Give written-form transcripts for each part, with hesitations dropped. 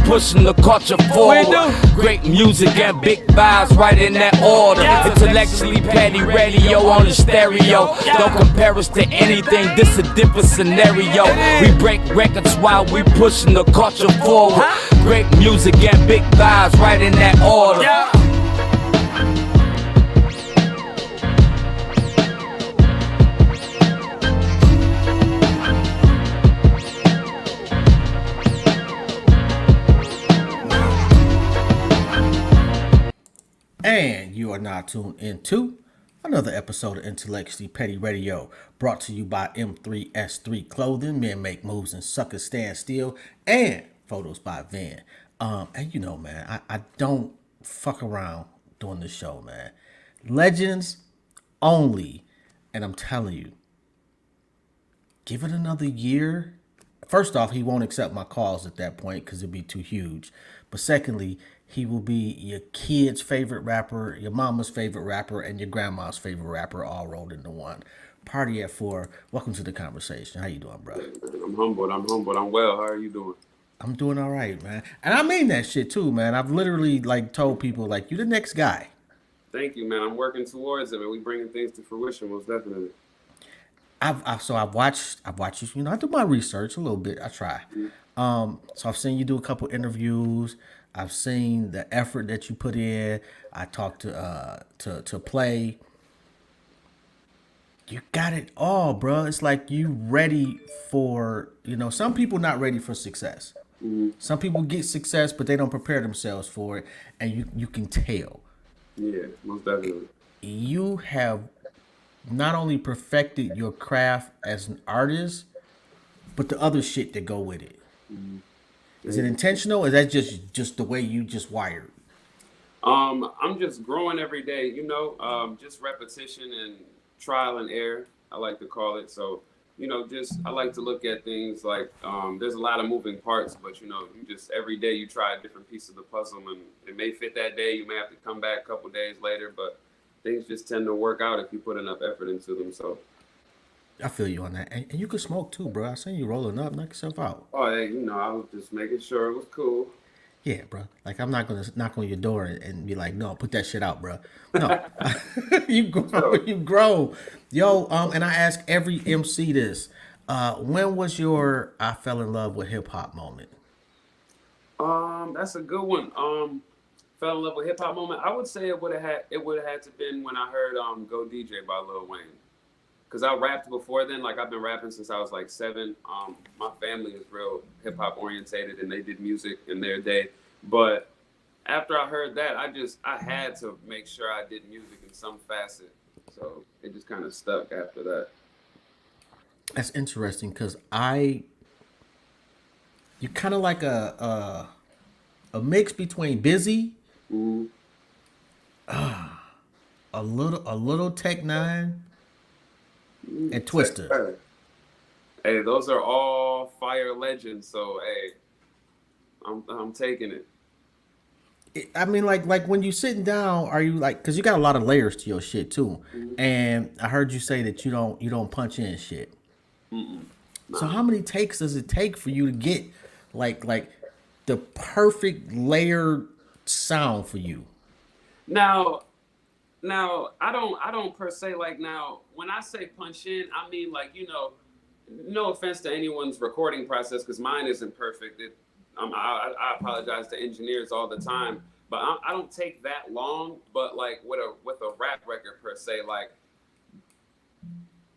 pushing the culture forward. Great music and big vibes right in that order. Intellectually petty radio on the stereo. Don't compare us to anything, this a different scenario. We break records while we pushing the culture forward. Great music and big vibes right in that order. And you are now tuned into another episode of Intellectually Petty Radio, brought to you by M3S3 Clothing, Men Make Moves and Suckers Stand Still, and Photos by Van. And you know, man, I don't fuck around doing this show, man. Legends only. And I'm telling you, give it another year. First off, he won't accept my calls at that point because it'd be too huge. But secondly, he will be your kid's favorite rapper, your mama's favorite rapper, and your grandma's favorite rapper all rolled into one. PARTYAT4, welcome to the conversation. How you doing, bro? I'm humbled. I'm well. How are you doing? I'm doing all right, man. And I mean that shit too, man. I've literally told people you the next guy. Thank you, man. I'm working towards it, and we bringing things to fruition, most definitely. I've watched you. You know, I do my research a little bit. I try. So I've seen you do a couple interviews. I've seen the effort that you put in. I talked to Play. You got it all, bro. It's like you ready for, some people not ready for success. Mm-hmm. Some people get success, but they don't prepare themselves for it, and you can tell. Yeah, most definitely. You have not only perfected your craft as an artist, but the other shit that go with it. Mm-hmm. Is it intentional, or is that just the way you just wired? I'm just growing every day, just repetition and trial and error, I like to call it. So, I like to look at things like there's a lot of moving parts, but, you just every day you try a different piece of the puzzle, and it may fit that day. You may have to come back a couple days later, but things just tend to work out if you put enough effort into them. So I feel you on that. And you can smoke too, bro. I seen you rolling up, knock yourself out. Oh, hey, I was just making sure it was cool. Yeah, bro. I'm not gonna knock on your door and be like, no, put that shit out, bro. No, you grow, yo. And I ask every MC this: when was your I fell in love with hip hop moment? That's a good one. Fell in love with hip hop moment. I would say it would have had to been when I heard Go DJ by Lil Wayne. Because I rapped before then, I've been rapping since I was 7. My family is real hip hop orientated, and they did music in their day. But after I heard that, I had to make sure I did music in some facet. So it just kind of stuck after that. That's interesting because you're kind of like a mix between Busy, mm-hmm. a little Tech Nine. And Twister. Hey, those are all fire legends. So hey, I'm taking it. I mean, like when you sitting down, are you because you got a lot of layers to your shit too, mm-hmm. And I heard you say that you don't punch in shit. Mm-mm. Nah. So how many takes does it take for you to get like the perfect layered sound for you? Now I don't per se now when I say punch in, I mean no offense to anyone's recording process because mine isn't perfect. I apologize to engineers all the time, but I don't take that long. But with a rap record per se,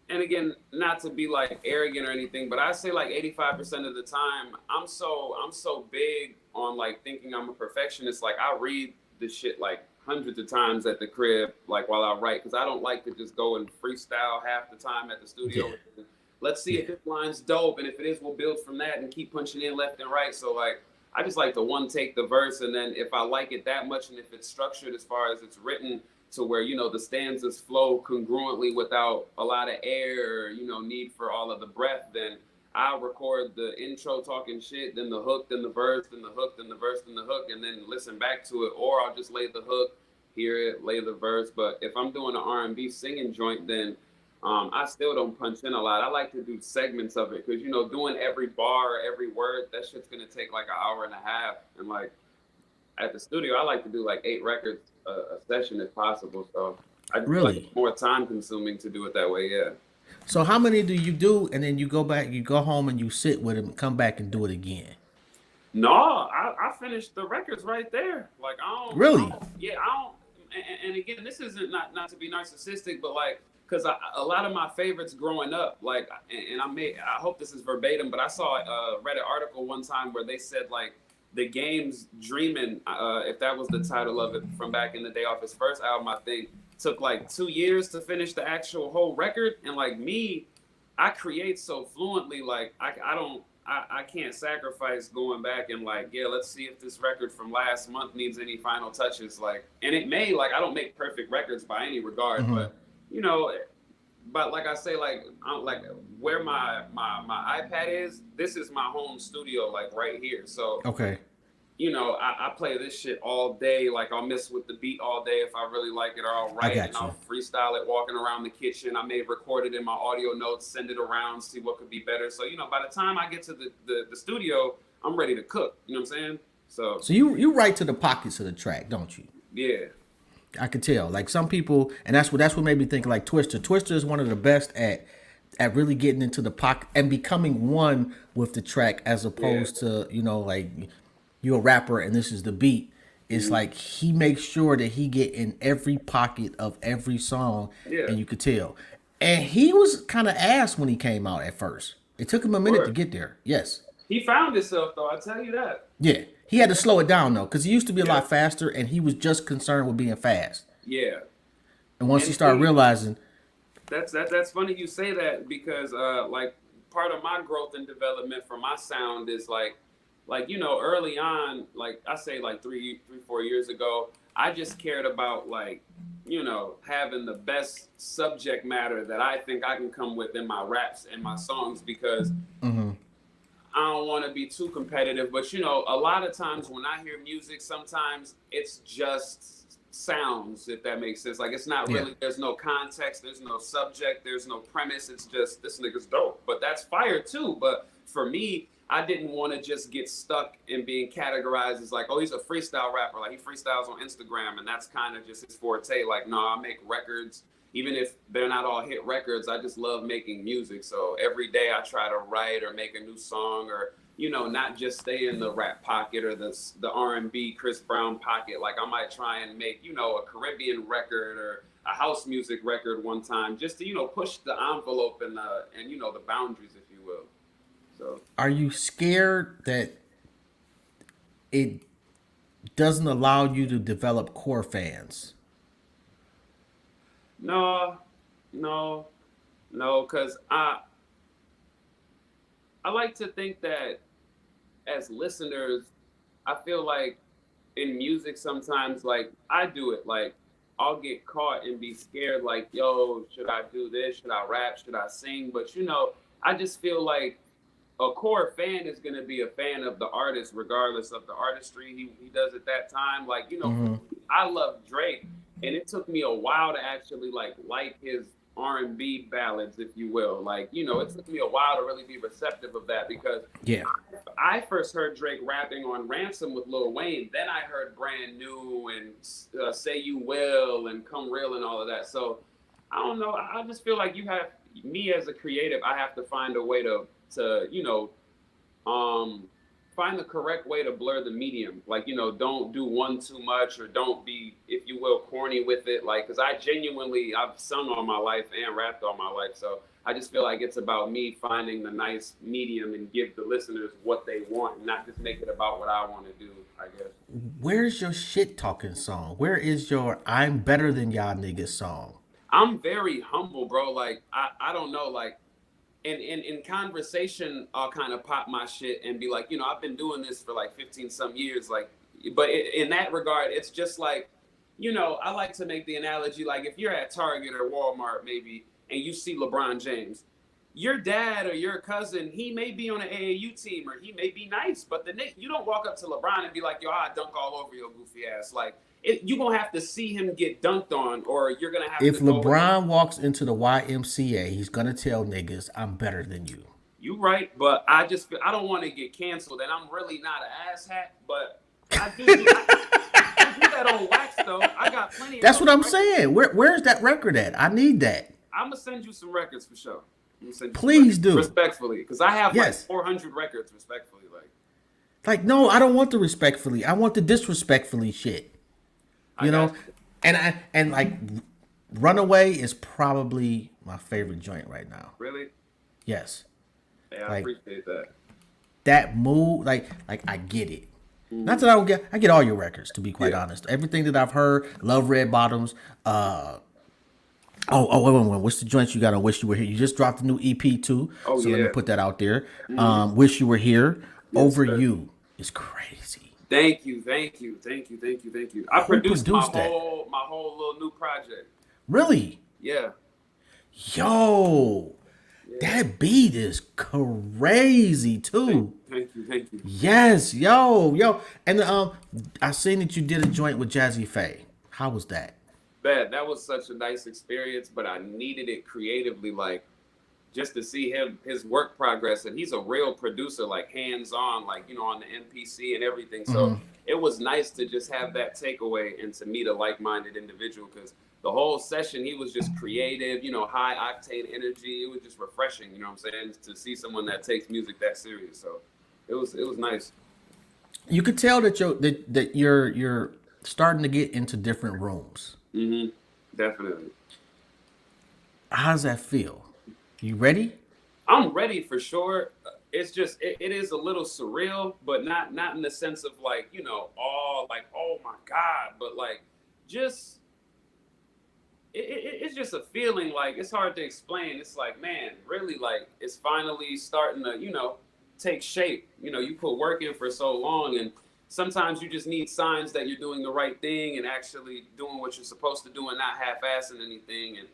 and again, not to be arrogant or anything, but I say 85% of the time I'm so big on thinking I'm a perfectionist. I read the shit hundreds of times at the crib, while I write, because I don't like to just go and freestyle half the time at the studio. Yeah. Let's see if this line's dope, and if it is, we'll build from that and keep punching in left and right. So I just like to one take the verse, and then if I like it that much, and if it's structured as far as it's written to where the stanzas flow congruently without a lot of air or need for all of the breath, then I'll record the intro talking shit, then the hook, then the verse, then the hook, then the verse, then the hook, and then listen back to it. Or I'll just lay the hook, hear it, lay the verse. But if I'm doing an R&B singing joint, then I still don't punch in a lot. I like to do segments of it because, you know, doing every bar, every word, that shit's gonna take like an hour and a half. And like at the studio, I like to do like 8 records a session if possible. So I just feel like Really? it's more time consuming to do it that way. Yeah. So how many do you do, and then you go back, you go home and you sit with him, and come back and do it again? No, I finished the records right there. Like Really? yeah, I don't. And again, this isn't not to be narcissistic, but like, cause a lot of my favorites growing up, like, and I hope this is verbatim, but I saw read an article one time where they said like the game's Dreamin', if that was the title of it from back in the day off his first album, I think took like 2 years to finish the actual whole record, and like me, I create so fluently, like I don't. I can't sacrifice going back and like, yeah, let's see if this record from last month needs any final touches. Like, and it may, like, I don't make perfect records by any regard, but you know, but like I say, like, like where my iPad is, this is my home studio, like right here. So Okay. you know, I play this shit all day. Like I'll mess with the beat all day if I really like it, or I'll write got and I'll you. freestyle it walking around the kitchen. I may record it in my audio notes, send it around, see what could be better. So, you know, by the time I get to the studio, I'm ready to cook. You know what I'm saying? So So you write to the pockets of the track, don't you? yeah. I could tell. Like some people, and that's what made me think like Twister. Twister is one of the best at really getting into the pocket and becoming one with the track, as opposed to, you know, like you're a rapper and this is the beat. It's like he makes sure that he get in every pocket of every song, Yeah. and you could tell. And he was kind of ass when he came out at first. It took him a minute to Word. get there. Yes. He found himself though, I tell you that. Yeah. He had to slow it down though, because he used to be a Yeah. lot faster, and he was just concerned with being fast. Yeah. And once he And started see, realizing, that's funny you say that because like part of my growth and development for my sound is like you know early on, like I say like 4 years ago, I just cared about like, you know, having the best subject matter that I think I can come with in my raps and my songs because I don't want to be too competitive, but you know, a lot of times when I hear music, sometimes it's just sounds, if that makes sense. Like it's not yeah, really, there's no context, there's no subject, there's no premise. It's just this nigga's dope, but that's fire too. But for me, I didn't want to just get stuck in being categorized as like, oh, he's a freestyle rapper. Like he freestyles on Instagram and that's kind of just his forte. Like, no, I make records. Even if they're not all hit records, I just love making music. So every day I try to write or make a new song, or you know, not just stay in the rap pocket or the R&B Chris Brown pocket. Like I might try and make, you know, a Caribbean record or a house music record one time, just to, you know, push the envelope and you know the boundaries, if you will. So are you scared that it doesn't allow you to develop core fans? no, no, no, because I like to think that as listeners, I feel like in music sometimes, like I do it, like I'll get caught and be scared, like, yo, should I do this? Should I rap? Should I sing? But you know, I just feel like a core fan is going to be a fan of the artist regardless of the artistry he does at that time. Like, you know, I love Drake, and it took me a while to actually like his R&B ballads, if you will. Like, you know, it took me a while to really be receptive of that because Yeah. I first heard Drake rapping on Ransom with Lil Wayne. Then I heard Brand New and Say You Will and Come Real and all of that. So I don't know. I just feel like you have, me as a creative, I have to find a way to you know, find the correct way to blur the medium. Like, you know, don't do one too much, or don't be, if you will, corny with it. Like, because I've sung all my life and rapped all my life. So I just feel like it's about me finding the nice medium and give the listeners what they want, and not just make it about what I want to do, I guess. Where's your shit talking song? Where is your I'm better than y'all niggas song? I'm very humble, bro. Like, I don't know, like, in conversation, I'll kind of pop my shit and be like, you know, I've been doing this for like 15 some years. Like, but in that regard, it's just like, you know, I like to make the analogy, like if you're at Target or Walmart maybe, and you see LeBron James, your dad or your cousin, he may be on an AAU team or he may be nice, but you don't walk up to LeBron and be like, yo, I dunk all over your goofy ass. Like, you're going to have to see him get dunked on, or you're going to have If to go LeBron walks into the YMCA, he's going to tell niggas, I'm better than you. You right, but I don't want to get canceled, and I'm really not an asshat, but I do that on wax, though. I got plenty of That's what I'm records. saying. Where's that record at? I need that. I'm going to send you some records for sure. Please do. Respectfully, because I have like Yes. 400 records, respectfully. Like, no, I don't want the respectfully. I want the disrespectfully shit. You know? And like Runaway is probably my favorite joint right now. Really? Yes. Yeah, I appreciate that. That mood, like I get it. Not that I get all your records, to be quite honest. Everything that I've heard, love Red Bottoms. Wait. What's the joints you got on Wish You Were Here? You just dropped a new EP too. Let me put that out there. Wish You Were Here. Over You is crazy. Thank you. I produced my whole little new project. Really? Yeah. Yo. That beat is crazy too. Thank you. Yes, yo. And I seen that you did a joint with Jazzy Faye. How was that? That was such a nice experience, but I needed it creatively, like just to see his work progress. And he's a real producer, like hands-on, like, you know, on the MPC and everything. So it was nice to just have that takeaway and to meet a like-minded individual, because the whole session, he was just creative, you know, high octane energy. It was just refreshing, you know what I'm saying, to see someone that takes music that serious. So it was nice. You could tell that you're starting to get into different rooms. Definitely. How does that feel? You ready? I'm ready for sure. It's just it is a little surreal, but not in the sense of like, you know, all like, oh my God, but like just it's just a feeling, like it's hard to explain. It's like, man, really, like it's finally starting to, you know, take shape. You know, you put work in for so long, and sometimes you just need signs that you're doing the right thing and actually doing what you're supposed to do and not half-assing anything. And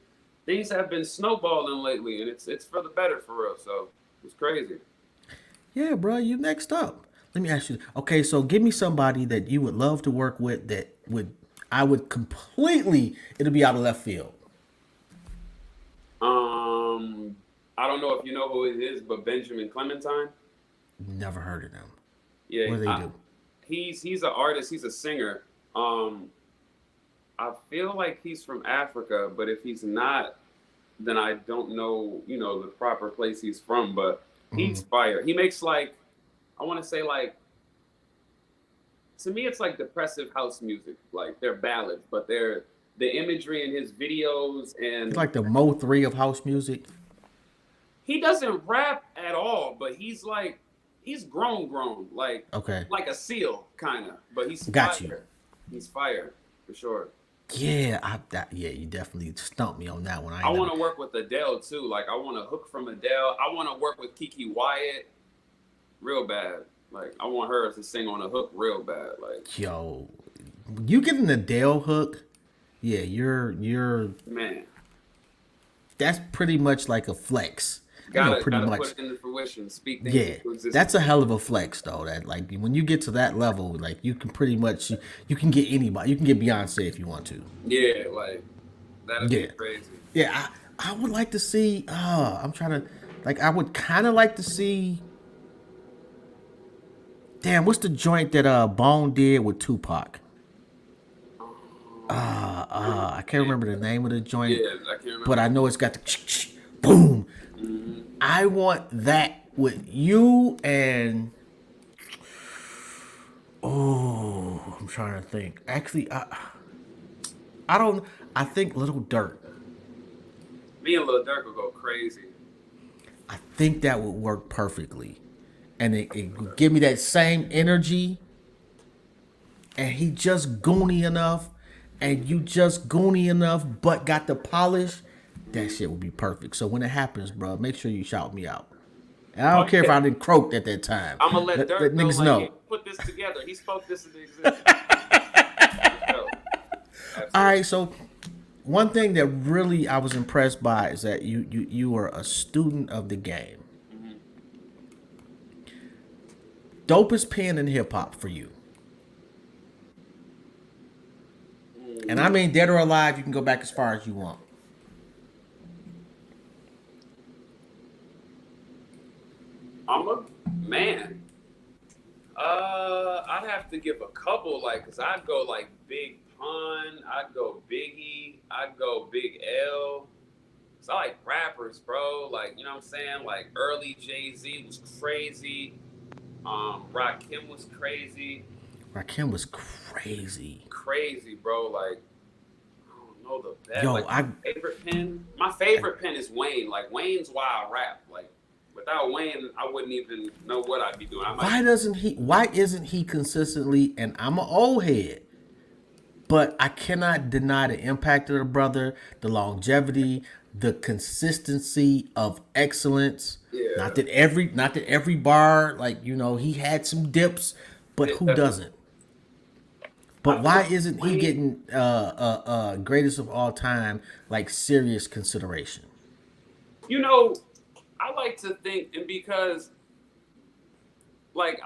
things have been snowballing lately, and it's for the better, for real. So it's crazy. Yeah, bro, you next up. Let me ask you. Okay, so give me somebody that you would love to work with that I would completely, it'll be out of left field. I don't know if you know who it is, but Benjamin Clementine. Never heard of them. Yeah, what do they do? He's an artist. He's a singer. I feel like he's from Africa, but if he's not, then I don't know, you know, the proper place he's from. But he's fire. He makes like, I want to say like, to me, it's like depressive house music. Like they're ballads, but they're the imagery in his videos and It's like the Mo 3 of house music. He doesn't rap at all, but he's like, he's grown, like like a seal kind of. But he's Got fire. you. He's fire for sure. Yeah, you definitely stumped me on that one. I want to work with Adele too. Like I want to hook from Adele. I want to work with Kiki Wyatt, real bad. Like I want her to sing on a hook real bad. Like yo, you get an Adele hook, yeah, you're man. That's pretty much like a flex. Gotta pretty much put it into fruition. Speak things yeah, into existence. that's a hell of a flex though. That like when you get to that level, like you can pretty much you can get anybody. You can get Beyonce if you want to. Yeah, like that'd be crazy. Yeah, I would like to see. I'm trying to like. I would kind of like to see. Damn, what's the joint that Bone did with Tupac? I can't remember the name of the joint. Yeah, I can't remember. But I know it's got the boom. I want that with you and I'm trying to think. Actually, I don't. I think Little Durk. Me and Lil Durk will go crazy. I think that would work perfectly, and it would give me that same energy. And he just goony enough, and you just goony enough, but got the polish. That shit would be perfect. So when it happens, bro, make sure you shout me out. And I don't care if I didn't croak at that time. I'm gonna let Durk let know, niggas like, know. Hey, put this together. He spoke this into existence. All right, so one thing that really I was impressed by is that you were a student of the game. Dopest pen in hip hop for you. And I mean dead or alive, you can go back as far as you want. I'm a man. I'd have to give a couple, like, cause I'd go like Big Pun, I'd go Biggie, I'd go Big L. So I like rappers, bro. Like, you know what I'm saying? Like early Jay-Z was crazy. Rakim was crazy. Rakim was crazy. Crazy, bro. Like, I don't know the best. Yo, like, my favorite pen is Wayne. Like, Wayne's why I rap. Like, without Wayne, I wouldn't even know what I'd be doing. Why isn't he consistently, and I'm an old head, but I cannot deny the impact of the brother, the longevity, the consistency of excellence. Yeah. Not that every bar, like, you know, he had some dips, but who doesn't? But why isn't he getting greatest of all time, like, serious consideration? You know, I like to think, and because, like,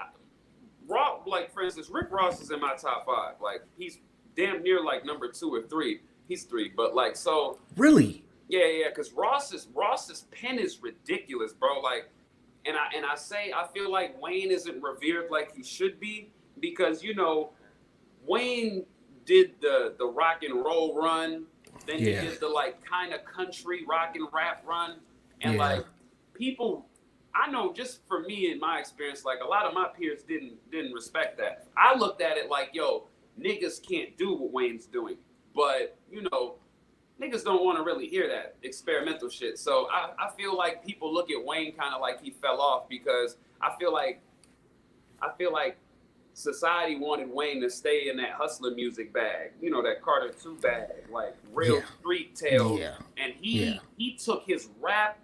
for instance, Rick Ross is in my top 5. Like, he's damn near like number 2 or 3. He's 3, but like, so. Really? Yeah, because Ross's pen is ridiculous, bro. Like, and I feel like Wayne isn't revered like he should be, because, you know, Wayne did the rock and roll run, then he did the like kind of country rock and rap run, and like people, I know, just for me in my experience, like a lot of my peers didn't respect that. I looked at it like, yo, niggas can't do what Wayne's doing, but you know, niggas don't want to really hear that experimental shit. So I feel like people look at Wayne kind of like he fell off, because I feel like society wanted Wayne to stay in that hustler music bag, you know, that Carter 2 bag, like real street tales. Yeah. And he took his rap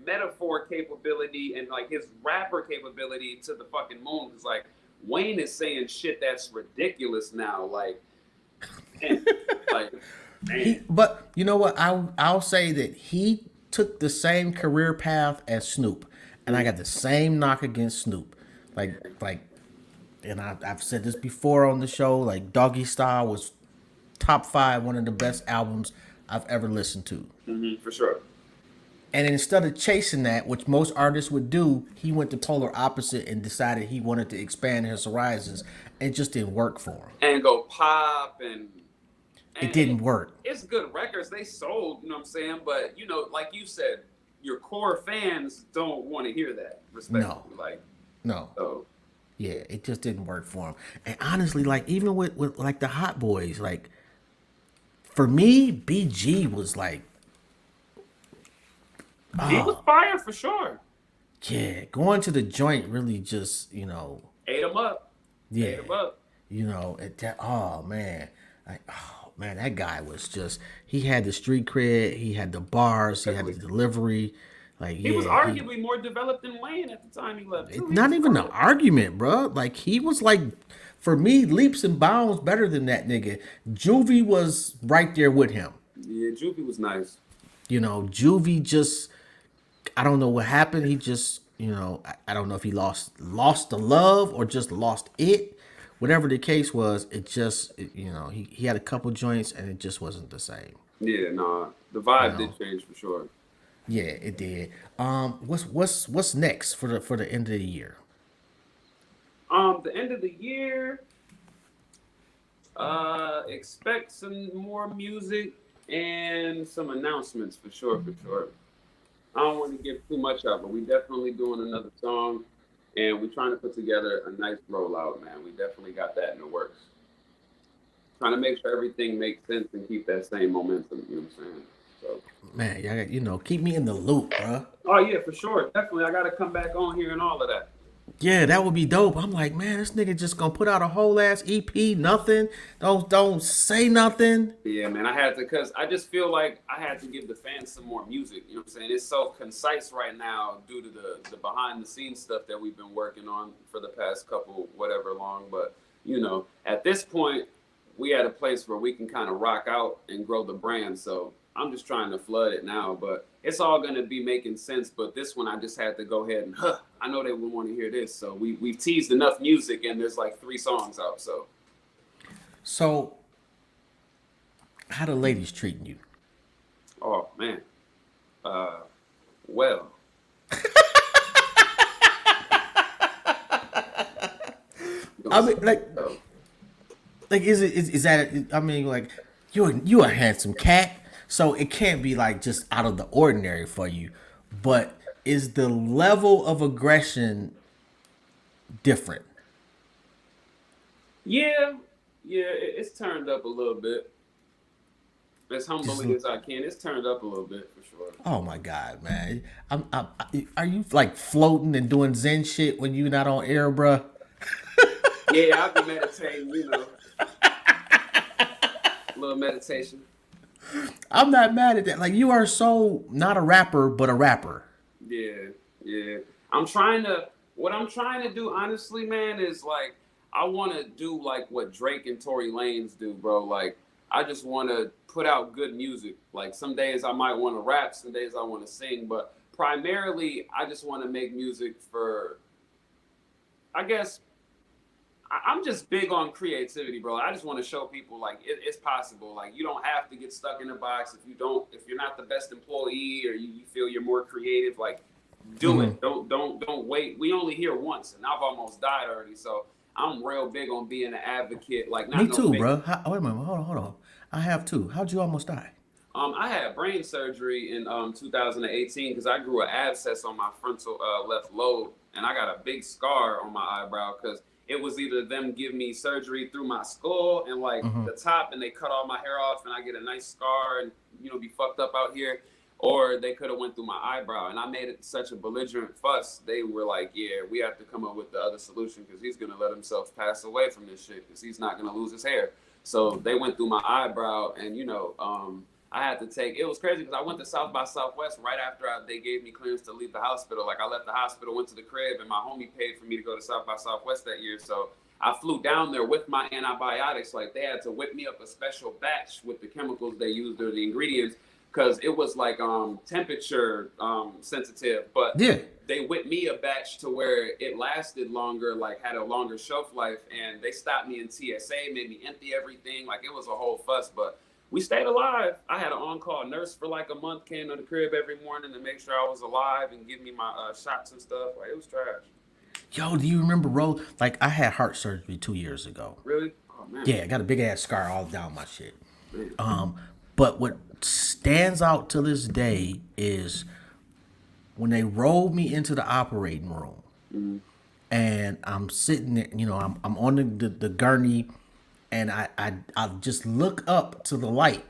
metaphor capability and like his rapper capability to the fucking moon. It's like Wayne is saying shit that's ridiculous now, like, and, like, man. But you know what? I'll say that he took the same career path as Snoop, and I got the same knock against Snoop. Like, and I've said this before on the show. Like, Doggy Style was top 5, one of the best albums I've ever listened to. For sure. And instead of chasing that, which most artists would do, he went the polar opposite and decided he wanted to expand his horizons. It just didn't work for him. And go pop and it didn't work. It's good records. They sold, you know what I'm saying? But, you know, like you said, your core fans don't want to hear that. Respectfully. No. So. Yeah, it just didn't work for him. And honestly, like, even with like the Hot Boys, like, for me, BG was like, He was fire for sure. Yeah, going to the joint really just, you know, ate him up. Yeah, ate him up. You know, oh man, that guy was just, he had the street cred, he had the bars, he had the delivery. Like, he was arguably more developed than Wayne at the time he left. It's not even an argument, bro. Like, he was like, for me, leaps and bounds better than that nigga. Juvie was right there with him. Yeah, Juvie was nice. You know, Juvie just, I don't know what happened. He just, you know, I don't know if he lost the love or just lost it. Whatever the case was, it just, you know, he had a couple joints and it just wasn't the same. Yeah, nah, the vibe did change for sure. Yeah, it did. What's next for the end of the year? The end of the year, expect some more music and some announcements for sure. I don't want to give too much out, but we definitely doing another song, and we're trying to put together a nice rollout, man. We definitely got that in the works. Trying to make sure everything makes sense and keep that same momentum, you know what I'm saying? So, man, y'all got, you know, keep me in the loop, bro. Oh yeah, for sure. Definitely, I got to come back on here and all of that. Yeah, that would be dope. I'm like, man, this nigga just gonna put out a whole ass EP, nothing. Don't say nothing. Yeah, man, I had to, because I just feel like I had to give the fans some more music. You know what I'm saying? It's so concise right now due to the behind the scenes stuff that we've been working on for the past couple, whatever long. But, you know, at this point, we at a place where we can kind of rock out and grow the brand. So I'm just trying to flood it now, but it's all going to be making sense. But this one, I just had to go ahead and, I know they would want to hear this. So we've teased enough music, and there's like 3 songs out. So how the ladies treating you? Oh, man. Well. I mean, like, is that? I mean, like, you a handsome cat, so it can't be like just out of the ordinary for you. But is the level of aggression different? Yeah, it's turned up a little bit. As humbly as I can, it's turned up a little bit for sure. Oh my God, man! Are you like floating and doing Zen shit when you not on air, bruh? Yeah, I'll be meditating, you know. A little meditation. I'm not mad at that. Like, you are so not a rapper, but a rapper. Yeah. What I'm trying to do, honestly, man, is like, I want to do like what Drake and Tory Lanez do, bro. Like, I just want to put out good music. Like, some days I might want to rap, some days I want to sing, but primarily I just want to make music for, I guess, I'm just big on creativity, bro. I just want to show people like it's possible. Like, you don't have to get stuck in a box if you're not the best employee, or you feel you're more creative. Like, do it. Don't wait. We only here once, and I've almost died already. So I'm real big on being an advocate. Like, not Me too, bro. Wait a minute. Hold on. I have too. How'd you almost die? I had brain surgery in 2018 because I grew an abscess on my frontal left lobe, and I got a big scar on my eyebrow because it was either them give me surgery through my skull and like the top, and they cut all my hair off, and I get a nice scar and be fucked up out here, or they could have went through my eyebrow. And I made it such a belligerent fuss. They were like, "Yeah, we have to come up with the other solution because he's gonna let himself pass away from this shit because he's not gonna lose his hair." So they went through my eyebrow, and I had to take. It was crazy because I went to South by Southwest right after they gave me clearance to leave the hospital. Like, I left the hospital, went to the crib, and my homie paid for me to go to South by Southwest that year. So I flew down there with my antibiotics. Like, they had to whip me up a special batch with the chemicals they used or the ingredients because it was like temperature sensitive. But yeah, they whipped me a batch to where it lasted longer, like had a longer shelf life. And they stopped me in TSA, made me empty everything. Like, it was a whole fuss, but we stayed alive. I had an on-call nurse for like a month, came to the crib every morning to make sure I was alive and give me my shots and stuff. Like, it was trash. Yo, do you remember, bro? Like, I had heart surgery 2 years ago. Really? Oh, man. Yeah, I got a big ass scar all down my shit. But what stands out to this day is when they rolled me into the operating room, and I'm sitting there, I'm on the gurney. And I just look up to the light,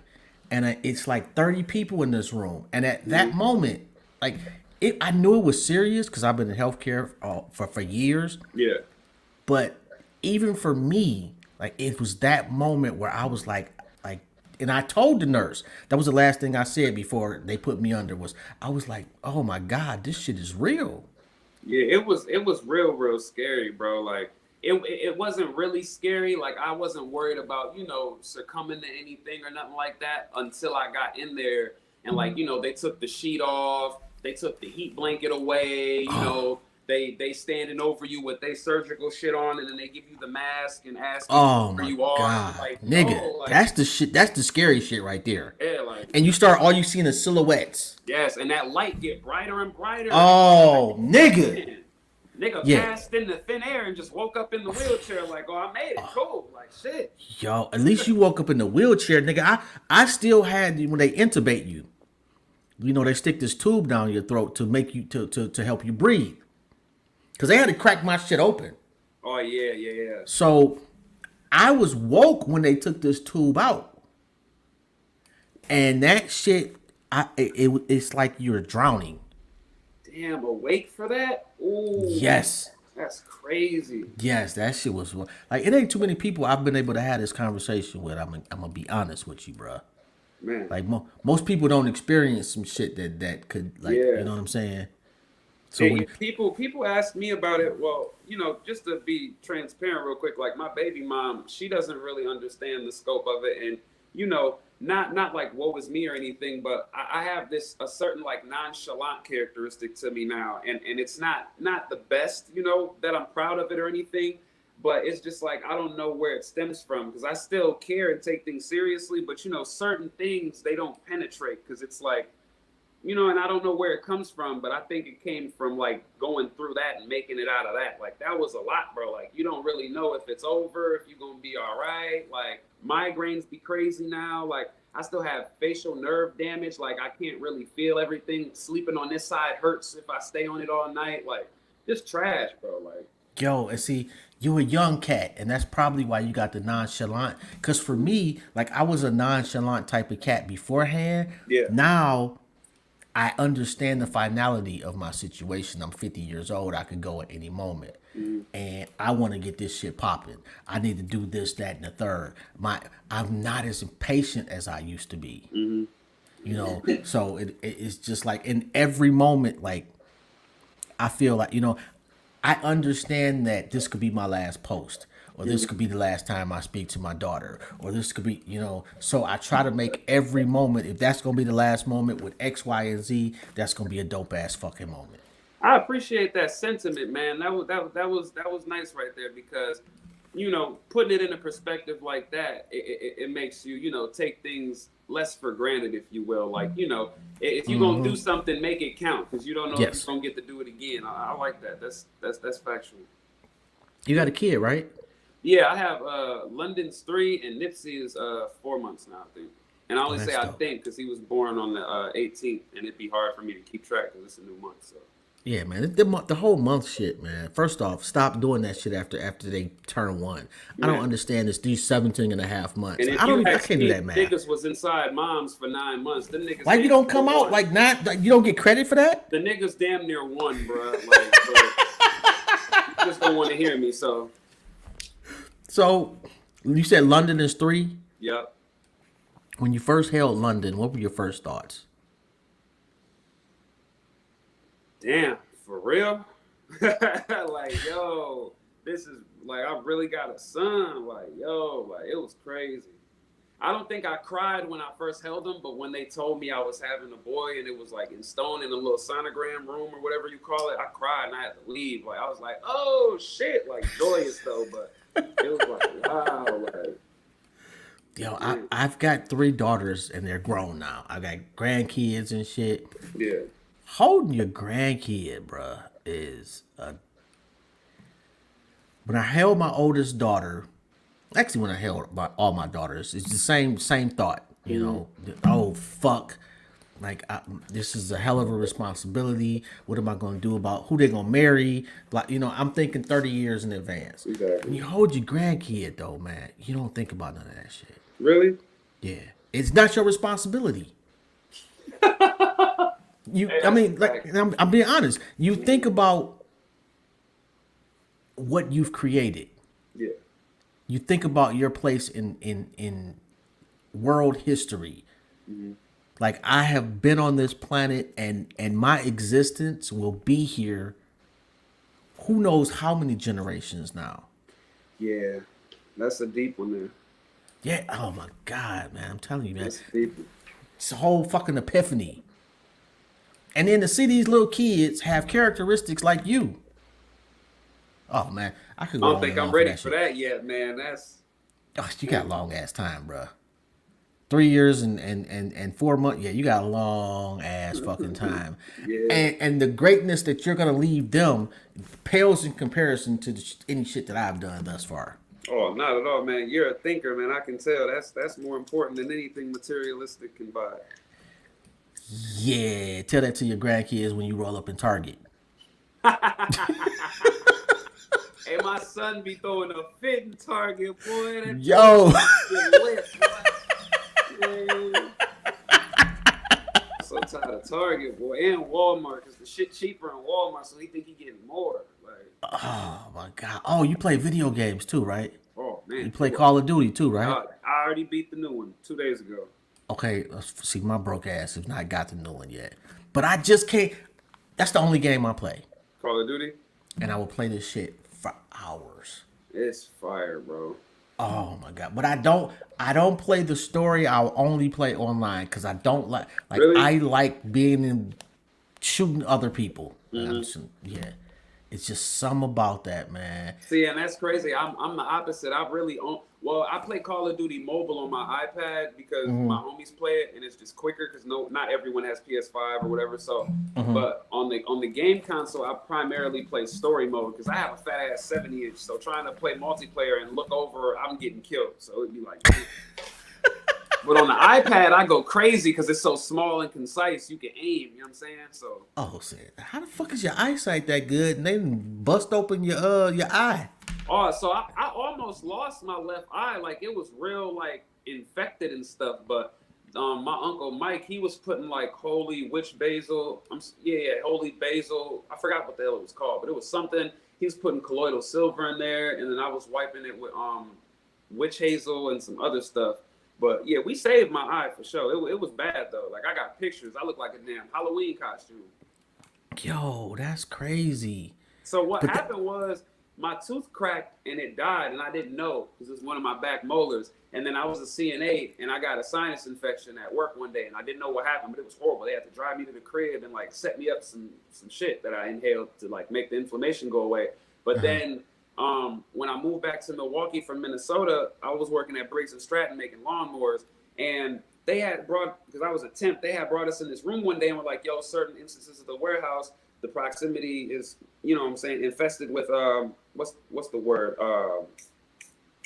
and it's like 30 people in this room. And at that moment, like, I knew it was serious because I've been in healthcare for years. Yeah. But even for me, like, it was that moment where I was like, and I told the nurse, that was the last thing I said before they put me under, was I was like, oh my God, this shit is real. Yeah, it was real scary, bro. Like, it wasn't really scary. Like, I wasn't worried about, succumbing to anything or nothing like that until I got in there. And like, they took the sheet off, they took the heat blanket away, they standing over you with their surgical shit on, and then they give you the mask and ask you where you are. God. Like, nigga, like, that's the shit. That's the scary shit right there. Yeah, like, and you start, all you seeing is silhouettes. Yes, and that light get brighter and brighter. Oh, like, nigga. Man. Nigga passed in the thin air and just woke up in the wheelchair like, oh, I made it. Cool. Like, shit. Yo, at least you woke up in the wheelchair, nigga. I still had, when they intubate you, they stick this tube down your throat to make you, to help you breathe. Because they had to crack my shit open. Oh, yeah. So I was woke when they took this tube out. And that shit, it's like you're drowning. Damn, awake for that? Ooh. Yes. That's crazy. Yes, that shit was like, it ain't too many people I've been able to have this conversation with. I'm gonna be honest with you, bro. Man. Like, most people don't experience some shit that could, like, yeah. You know what I'm saying? So when people ask me about it. Well, just to be transparent real quick, like my baby mom, she doesn't really understand the scope of it, and not like woe is me or anything, but I have a certain like nonchalant characteristic to me now, and it's not the best, that I'm proud of it or anything, but it's just like I don't know where it stems from, because I still care and take things seriously, but certain things, they don't penetrate, because it's like, and I don't know where it comes from, but I think it came from like going through that and making it out of that. Like that was a lot, bro. Like you don't really know if it's over, if you're gonna be all right. Like migraines be crazy now. Like I still have facial nerve damage. Like I can't really feel everything. Sleeping on this side hurts if I stay on it all night. Like just trash, bro. Like yo, and see, you a young cat, and that's probably why you got the nonchalant. Cause for me, like I was a nonchalant type of cat beforehand. Yeah. Now I understand the finality of my situation. I'm 50 years old. I could go at any moment. And I want to get this shit popping. I need to do this, that, and the third. I'm not as impatient as I used to be. So it's just like in every moment, like I feel like, I understand that this could be my last post, or this could be the last time I speak to my daughter, or this could be, so I try to make every moment, if that's going to be the last moment with X, Y, and Z, that's going to be a dope ass fucking moment. I appreciate that sentiment, man. That was nice right there, because, putting it in a perspective like that, it makes you, take things less for granted, if you will. Like, if you're going to do something, make it count, because you don't know if you're going to get to do it again. I like that. That's factual. You got a kid, right? Yeah, I have London's 3 and Nipsey is 4 months now, I think. And I only say dope. I think because he was born on the 18th, and it'd be hard for me to keep track because it's a new month. So. Yeah, man, the whole month shit, man. First off, stop doing that shit after they turn 1. I don't understand these 17 and a half months. I can't do that, man. Niggas was inside moms for 9 months. The niggas. Like you don't come out like not. Like, you don't get credit for that. The niggas damn near won, bro. Like, just don't want to hear me. So, you said London is 3? Yep. When you first held London, what were your first thoughts? Damn, for real? Like, yo, this is, like, I really got a son. Like, yo, like, it was crazy. I don't think I cried when I first held him, but when they told me I was having a boy and it was, like, in stone in a little sonogram room or whatever you call it, I cried and I had to leave. Like, I was like, oh, shit. Like, joyous, though, but... It was like, wow, like. Yo, I've got 3 daughters and they're grown now. I got grandkids and shit. Yeah. Holding your grandkid, bruh, is when I held my oldest daughter, actually when I held all my daughters, it's the same thought, oh, fuck. Like, this is a hell of a responsibility. What am I going to do about who they're going to marry? Like, I'm thinking 30 years in advance. Exactly. When you hold your grandkid, though, man, you don't think about none of that shit. Really? Yeah. It's not your responsibility. I'm being honest. You think about what you've created. Yeah. You think about your place in world history. Mm-hmm. Like, I have been on this planet and my existence will be here who knows how many generations now. Yeah, that's a deep one there. Yeah, oh my God, man. I'm telling you, man. That's deep. It's a whole fucking epiphany. And then to see these little kids have characteristics like you. Oh, man. I don't think I'm ready for that yet, man. Oh, you got long ass time, bro. 3 years and 4 months. Yeah, you got a long ass fucking time. Yeah. And the greatness that you're gonna leave them pales in comparison to any shit that I've done thus far. Oh, not at all, man. You're a thinker, man. I can tell. That's more important than anything materialistic can buy. Yeah, tell that to your grandkids when you roll up in Target. Hey, my son be throwing a fit in Target, boy. Yo. Lit, boy. Yeah. So tired of Target, boy, and Walmart, because the shit cheaper in Walmart, so he think he getting more. Like, oh my God! Oh, you play video games too, right? Oh man, you play Call of Duty too, right? I already beat the new one 2 days ago. Okay, let's see. My broke ass has not got the new one yet, but I just can't. That's the only game I play. Call of Duty? And I will play this shit for hours. It's fire, bro. Oh my god! But I don't play the story. I'll only play online because I don't like Really? I like being in shooting other people. Yeah, it's just some about that, man. See, and that's crazy. I'm the opposite. I play Call of Duty mobile on my iPad because my homies play it, and it's just quicker because not everyone has PS5 or whatever. So, but on the game console, I primarily play story mode because I have a fat ass 70-inch. So trying to play multiplayer and look over, I'm getting killed. So it'd be like. But on the iPad, I go crazy because it's so small and concise. You can aim. You know what I'm saying? So. Oh, shit. How the fuck is your eyesight that good? And they bust open your eye. Oh, so I almost lost my left eye. Like it was real, like infected and stuff. But my uncle Mike, he was putting like holy witch basil. Holy basil. I forgot what the hell it was called, but it was something. He was putting colloidal silver in there, and then I was wiping it with witch hazel and some other stuff. But yeah, we saved my eye for sure. It was bad though. Like I got pictures. I look like a damn Halloween costume. Yo, that's crazy. So what happened was my tooth cracked and it died, and I didn't know because it was one of my back molars. And then I was a CNA, and I got a sinus infection at work one day, and I didn't know what happened, but it was horrible. They had to drive me to the crib and like set me up some shit that I inhaled to like make the inflammation go away. But then when I moved back to Milwaukee from Minnesota, I was working at Briggs and Stratton making lawnmowers, and they had brought, because I was a temp, they had brought us in this room one day and were like, yo, certain instances of the warehouse, the proximity is, you know what I'm saying, infested with, what's the word?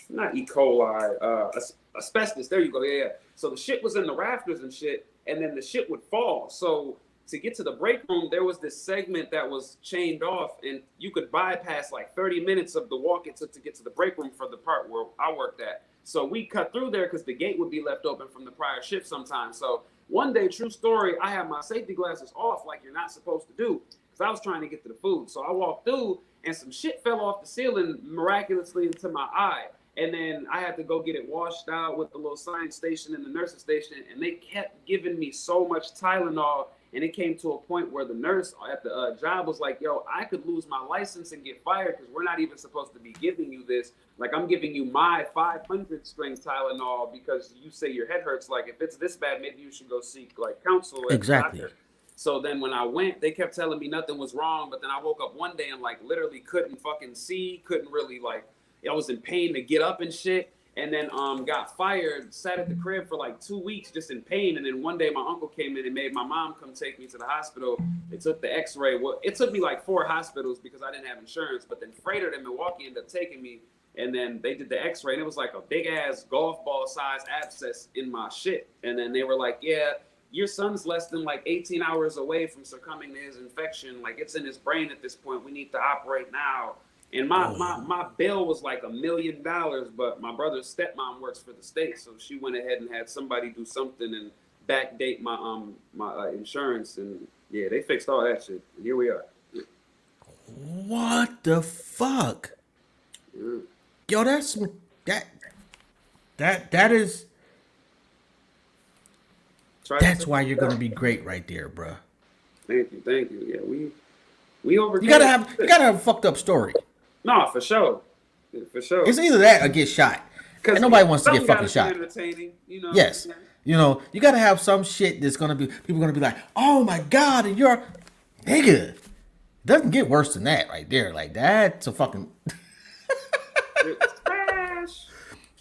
Not E. coli, asbestos. There you go. Yeah. So the shit was in the rafters and shit, and then the shit would fall. So to get to the break room, there was this segment that was chained off, and you could bypass like 30 minutes of the walk it took to get to the break room for the part where I worked at. So we cut through there because the gate would be left open from the prior shift sometimes. So one day, true story, I had my safety glasses off like you're not supposed to do because I was trying to get to the food. So I walked through, and some shit fell off the ceiling miraculously into my eye. And then I had to go get it washed out with the little science station and the nursing station. And they kept giving me so much Tylenol. And it came to a point where the nurse at the job was like, yo, I could lose my license and get fired because we're not even supposed to be giving you this. Like, I'm giving you my 500 strength Tylenol because you say your head hurts. Like, if it's this bad, maybe you should go seek, like, counsel. Exactly. So then when I went, they kept telling me nothing was wrong. But then I woke up one day and, like, literally couldn't fucking see, couldn't really, like, I was in pain to get up and shit, and then got fired, sat at the crib for like 2 weeks just in pain. And then one day my uncle came in and made my mom come take me to the hospital. They took the x-ray. Well, it took me like 4 hospitals because I didn't have insurance, but then Freighter in Milwaukee ended up taking me, and then they did the x-ray, and it was like a big ass golf ball size abscess in my shit. And then they were like, yeah, your son's less than like 18 hours away from succumbing to his infection. Like, it's in his brain at this point. We need to operate now. And my bill was like $1 million, but my brother's stepmom works for the state, so she went ahead and had somebody do something and backdate my insurance, and yeah, they fixed all that shit. And here we are. What the fuck? Yeah. Yo, that's why you're gonna be great right there, bruh. Thank you. Yeah, we overcame. You gotta have a fucked up story. No, for sure. Yeah, for sure. It's either that or get shot. And nobody wants to get fucking shot. Entertaining, you know. Yes. You know, you gotta have some shit that's gonna be, people are gonna be like, oh my God, and you're, nigga. Doesn't get worse than that right there. Like, that's a fucking.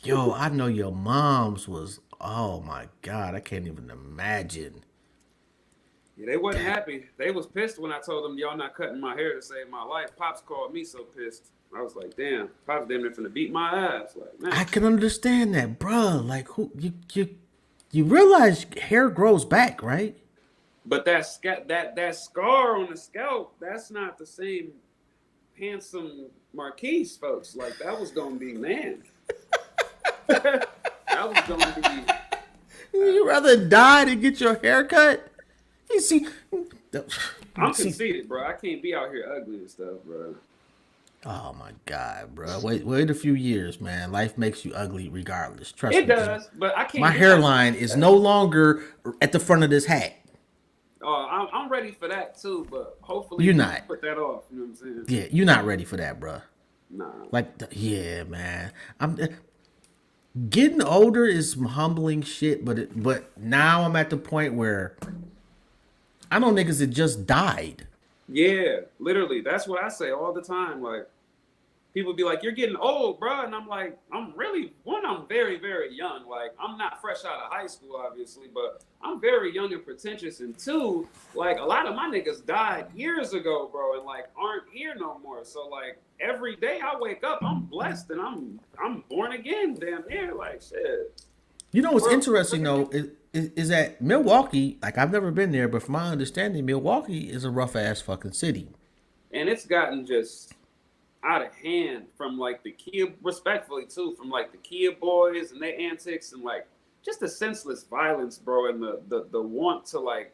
Yo, I know your mom's was, oh my God, I can't even imagine. Yeah, they wasn't happy. They was pissed when I told them, y'all not cutting my hair to save my life. Pops called me so pissed. I was like, damn, Pops damn near finna beat my ass. Like, man. I can understand that, bruh. Like, who you realize hair grows back, right? But that scar on the scalp, that's not the same handsome Marquise, folks. Like, that was gonna be, man. That was gonna be. You rather die than get your hair cut? You see, I'm conceited, bro. I can't be out here ugly and stuff, bro. Oh my God, bro. Wait a few years, man. Life makes you ugly regardless. Trust me. It does, but I can't. My hairline is no longer at the front of this hat. I'm ready for that too, but hopefully You're people not. put that off. You know what I'm saying? Yeah, you're not ready for that, bruh. Nah. Like, yeah, man. I'm getting older is some humbling shit, but now I'm at the point where I know niggas that just died. Yeah, literally. That's what I say all the time. Like, people be like, "You're getting old, bro," and I'm like, I'm very, very young. Like, I'm not fresh out of high school, obviously, but I'm very young and pretentious. And two, like, a lot of my niggas died years ago, bro, and like aren't here no more. So like, every day I wake up, I'm blessed and I'm born again, damn near. Like, shit. You know what's Bro, interesting though is that Milwaukee, like I've never been there, but from my understanding, Milwaukee is a rough ass fucking city. and it's gotten just out of hand from like the Kia, respectfully too, from like the Kia boys and their antics and like just the senseless violence, bro, and the want to like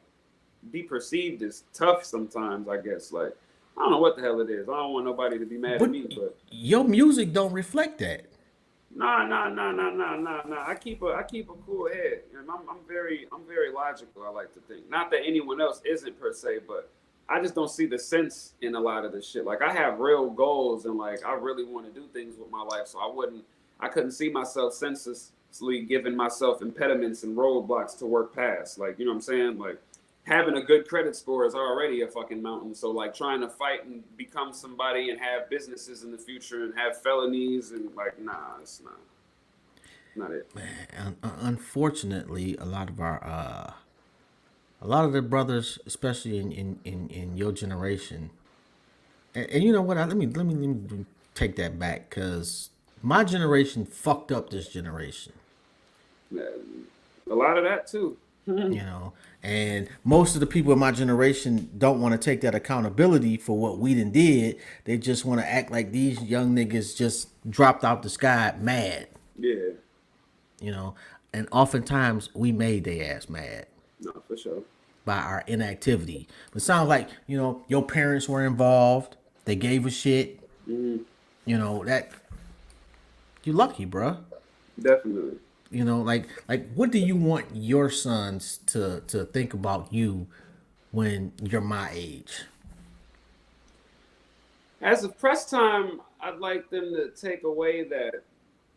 be perceived as tough sometimes. I guess like I don't know what the hell it is. I don't want nobody to be mad at But me, but your music don't reflect that. nah. I keep a cool head, and I'm very logical. I like to think. Not that anyone else isn't per se, but I just don't see the sense in a lot of this shit. Like I have real goals, and like I really want to do things with my life, so I couldn't see myself senselessly giving myself impediments and roadblocks to work past. Like you know what I'm saying? Like having a good credit score is already a fucking mountain. So like trying to fight and become somebody and have businesses in the future and have felonies and like nah, it's not it. And unfortunately, a lot of the brothers, especially in your generation, and you know what? Let me take that back because my generation fucked up this generation. A lot of that too. You know, and most of the people in my generation don't want to take that accountability for what we done did. They just want to act like these young niggas just dropped out the sky mad. Yeah, You know, and oftentimes we made their ass mad no, for sure. by our inactivity. But it sounds like, you know, your parents were involved. They gave a shit. You know, that you lucky, bruh. Definitely. You know, like what do you want your sons to think about you when you're my age? As of press time, I'd like them to take away that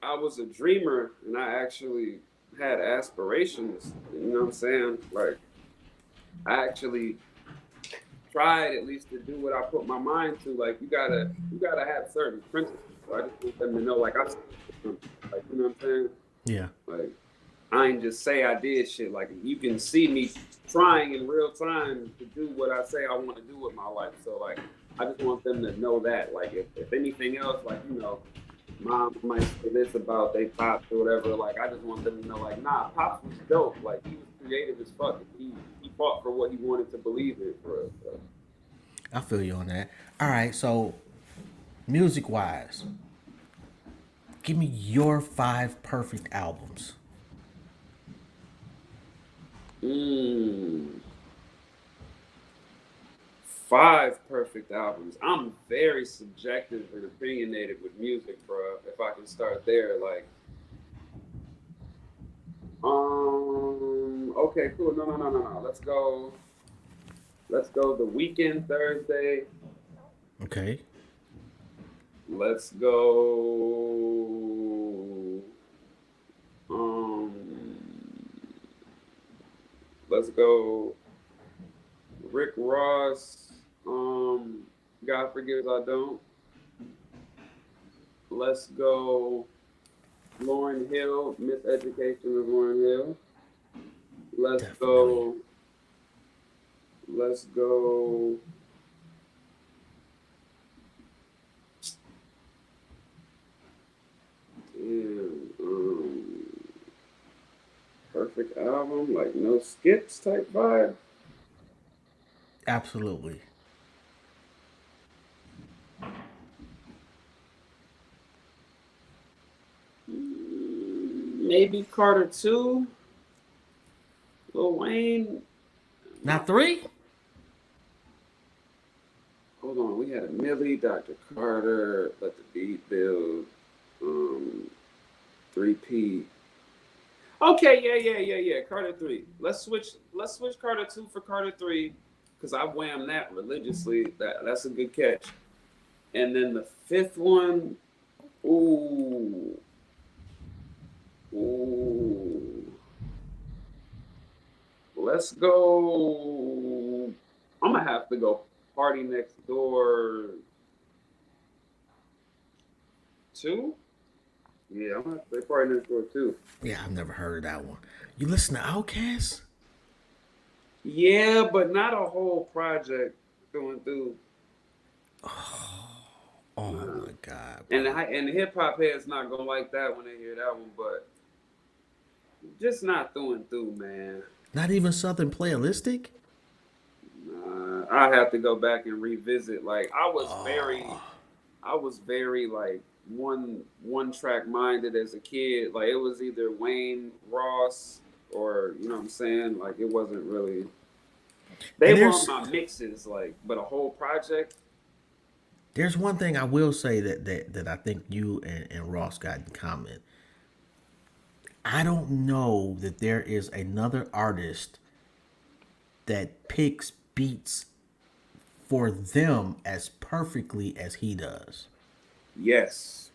I was a dreamer and I actually had aspirations. You know what I'm saying? Like I actually tried at least to do what I put my mind to. Like you gotta have certain principles. So I just want them to know like like you know what I'm saying? Yeah. Like I ain't just say I did shit. Like you can see me trying in real time to do what I say I want to do with my life. So like I just want them to know that. Like if anything else, like you know, mom might say this about they pops or whatever. Like I just want them to know, like, nah, pops was dope. Like he was creative as fuck. He fought for what he wanted to believe in for us. So. I feel you on that. All right, so music wise, give me your 5 perfect albums. Mm, 5 perfect albums. I'm very subjective and opinionated with music, bro. If I can start there, like, okay, cool. No. Let's go. The Weekend Thursday. Okay. Let's go. Um, let's go. Rick Ross. God forgives I don't. Let's go. Lauryn Hill. Miseducation of Lauryn Hill. Let's Definitely. go. Let's go. Damn. Perfect album, like no skips type vibe. Absolutely. Maybe Carter 2, Lil Wayne. Not 3? Hold on, we had a Millie, Dr. Carter, Let the Beat Build, um, 3P. Okay, yeah. Carter 3. Let's switch Carter 2 for Carter 3 because I wham that religiously. That's a good catch. And then the fifth one, ooh, ooh. Let's go. I'm gonna have to go Party Next Door 2. Yeah, I'm gonna have to say Party Next Door 2. Yeah, I've never heard of that one. You listen to Outkast? Yeah, but not a whole project going through. Oh my god, And bro. the hip hop heads not gonna like that when they hear that one, but just not through and through, man. Not even Southern Playalistic? I have to go back and revisit. Like I was very like one track minded as a kid. Like it was either Wayne Ross or you know what I'm saying. Like it wasn't really. They And were on my mixes, like, but a whole project. there's one thing I will say that I think you and Ross got in common. I don't know that there is another artist that picks beats for them as perfectly as he does. Yes,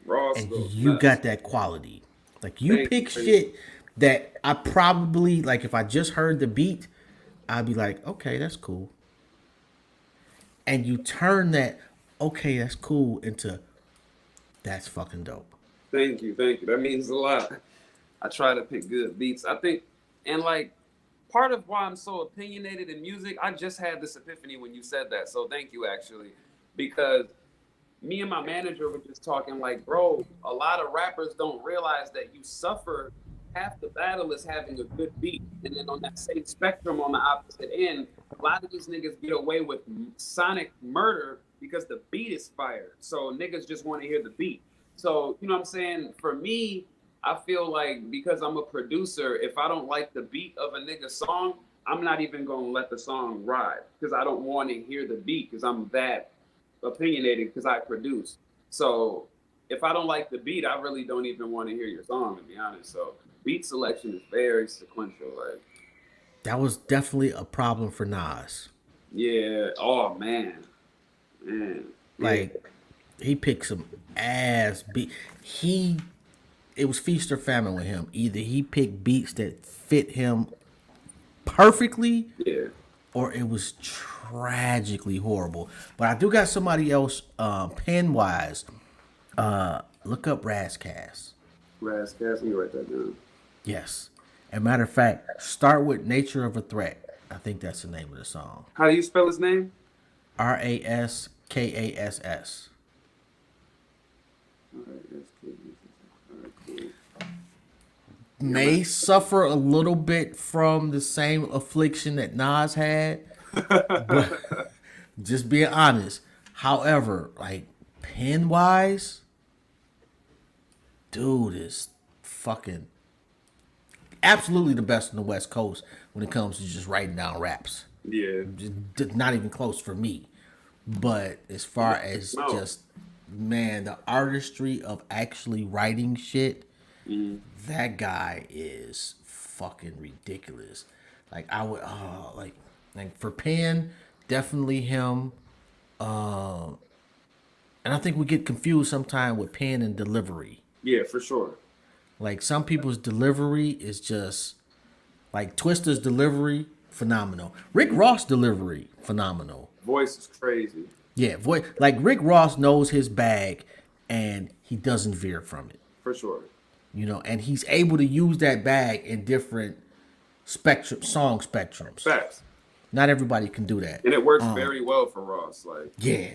Ross And goes you nuts. got that quality. Like you Thank pick you. shit that I probably like if I just heard the beat, I'd be like, okay, that's cool. And you turn that okay, that's cool into that's fucking dope. Thank you. That means a lot. I try to pick good beats. I think, and like, part of why I'm so opinionated in music, I just had this epiphany when you said that. So thank you, actually, because me and my manager were just talking like, bro, a lot of rappers don't realize that you suffer. Half the battle is having a good beat, and then on that same spectrum, on the opposite end, a lot of these niggas get away with sonic murder because the beat is fired. So niggas just want to hear the beat. So you know what I'm saying? For me, I feel like because I'm a producer, if I don't like the beat of a nigga song, I'm not even gonna let the song ride because I don't want to hear the beat because I'm that opinionated because I produce. So if I don't like the beat, I really don't even want to hear your song, to be honest. So beat selection is very sequential. Like, That was definitely a problem for Nas. yeah, oh man, yeah, Like he picked some ass beat. He it was feast or famine with him. Either he picked beats that fit him perfectly, yeah. or it was tragically horrible. But I do got somebody else, pen wise. Look up Razcast. Rascals, let me write that down. Yes. As a matter of fact, start with Nature of a Threat. I think that's the name of the song. How do you spell his name? Raskass. All right, that's cool. All right, cool. May suffer a little bit from the same affliction that Nas had, but just being honest. However, like pen wise, dude is fucking absolutely the best on the West Coast when it comes to just writing down raps. Yeah. Not even close for me. But as far as No. just man, the artistry of actually writing shit, that guy is fucking ridiculous. Like I would, like for Penn, definitely him. And I think we get confused sometimes with Penn and delivery. Yeah, for sure. Like some people's delivery is just like Twister's delivery, phenomenal. Rick Ross delivery, phenomenal. Voice is crazy. Yeah, like Rick Ross knows his bag and he doesn't veer from it. For sure. You know, and he's able to use that bag in different song spectrums. Facts. Not everybody can do that. And it works very well for Ross. Like, Yeah.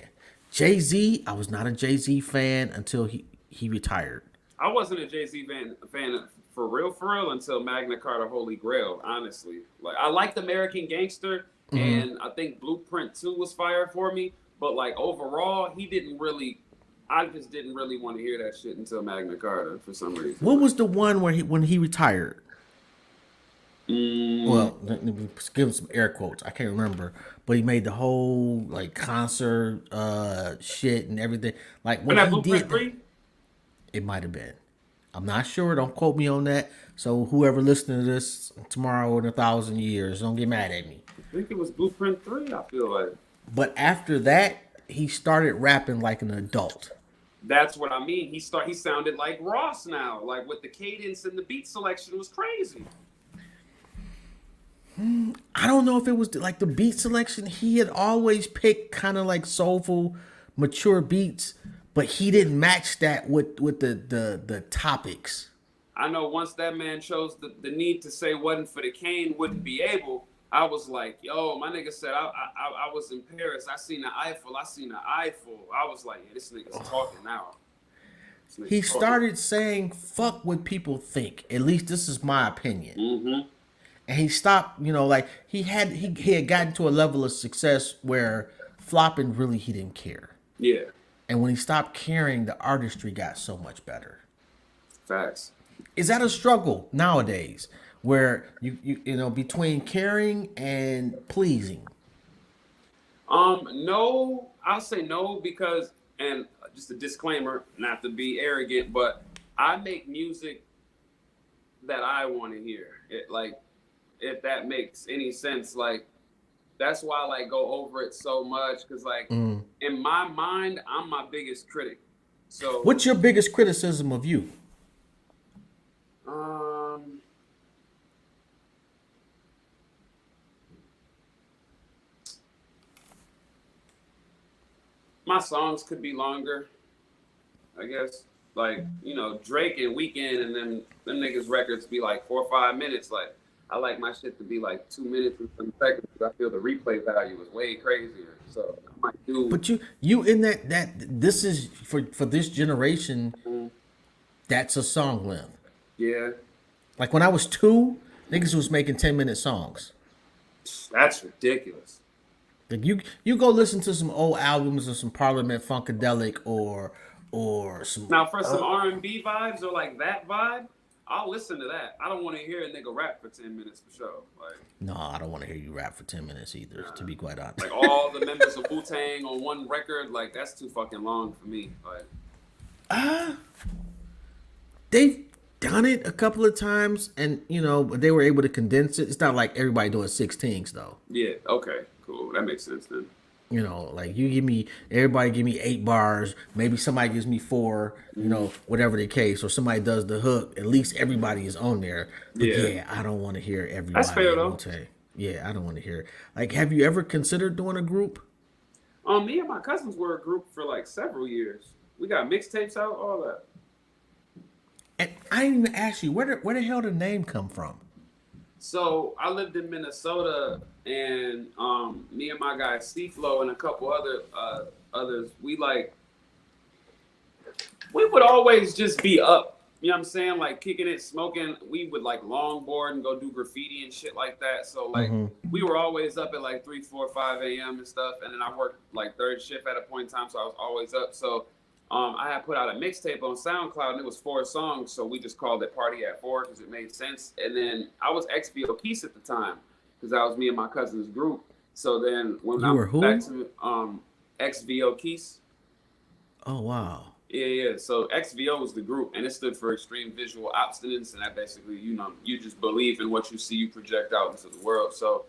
Jay-Z, I was not a Jay-Z fan until he retired. I wasn't a Jay-Z fan for real until Magna Carta Holy Grail, honestly. Like, I liked American Gangster, and I think Blueprint 2 was fire for me. But, like, overall, I just didn't really want to hear that shit until Magna Carta for some reason. What was the one where when he retired? Well, let me give him some air quotes. I can't remember, but he made the whole like concert shit and everything. Like When when that he Blueprint did, 3? it might have been. I'm not sure. Don't quote me on that. So whoever listening to this tomorrow or in 1,000 years, don't get mad at me. I think it was Blueprint 3, I feel like. But after that, he started rapping like an adult. That's what I mean. He sounded like Ross now, like with the cadence and the beat selection was crazy. I don't know if it was like the beat selection. He had always picked kind of like soulful, mature beats, but he didn't match that with the topics. I know once that man chose the need to say wasn't for the cane, wouldn't be able. I was like, yo, my nigga said I was in Paris. I seen the Eiffel. I was like, yeah, this nigga's talking now. He started saying, fuck what people think. At least this is my opinion. Mm-hmm. And he stopped, like he had gotten to a level of success where flopping really he didn't care. Yeah. And when he stopped caring, the artistry got so much better. Facts. Is that a struggle nowadays where you between caring and pleasing? No, I'll say no because, and just a disclaimer, not to be arrogant, but I make music that I want to hear. It, like, if that makes any sense, like, that's why I like go over it so much because, like, in my mind, I'm my biggest critic. So, what's your biggest criticism of you? My songs could be longer, I guess. Like, Drake and Weeknd and them niggas records be like 4 or 5 minutes. Like, I like my shit to be like 2 minutes and some seconds because I feel the replay value is way crazier. So I might do. But you in that this is for this generation. That's a song length. Yeah. Like when I was 2, niggas was making 10-minute songs. That's ridiculous. Like you go listen to some old albums of some Parliament Funkadelic or some. Now for some R&B vibes or like that vibe, I'll listen to that. I don't want to hear a nigga rap for 10 minutes for sure. Like, no, I don't want to hear you rap for 10 minutes either. To be quite honest, like all the members of Wu-Tang on one record, like that's too fucking long for me. Like, they've done it a couple of times, and they were able to condense it. It's not like everybody doing 16s though. Yeah. Okay. Cool. That makes sense then. Like everybody give me 8 bars. Maybe somebody gives me 4. Whatever the case, or somebody does the hook. At least everybody is on there. But yeah, I don't want to hear everybody. That's fair though. Yeah, I don't want to hear. Like, have you ever considered doing a group? Me and my cousins were a group for like several years. We got mixtapes out, all that. And I didn't even ask you where the hell did the name come from? So I lived in Minnesota, and me and my guy C-Flow and a couple others, we would always just be up. You know what I'm saying? Like kicking it, smoking. We would like longboard and go do graffiti and shit like that. So like we were always up at like 3, 4, 5 a.m. and stuff. And then I worked like third shift at a point in time, so I was always up. So I had put out a mixtape on SoundCloud, and it was 4 songs, so we just called it Party@4 because it made sense. And then I was XVO at the time because that was me and my cousin's group. So then when I went back to XVO. Oh wow. Yeah. So XVO was the group, and it stood for Extreme Visual Abstinence, and that basically, you just believe in what you see, you project out into the world. So,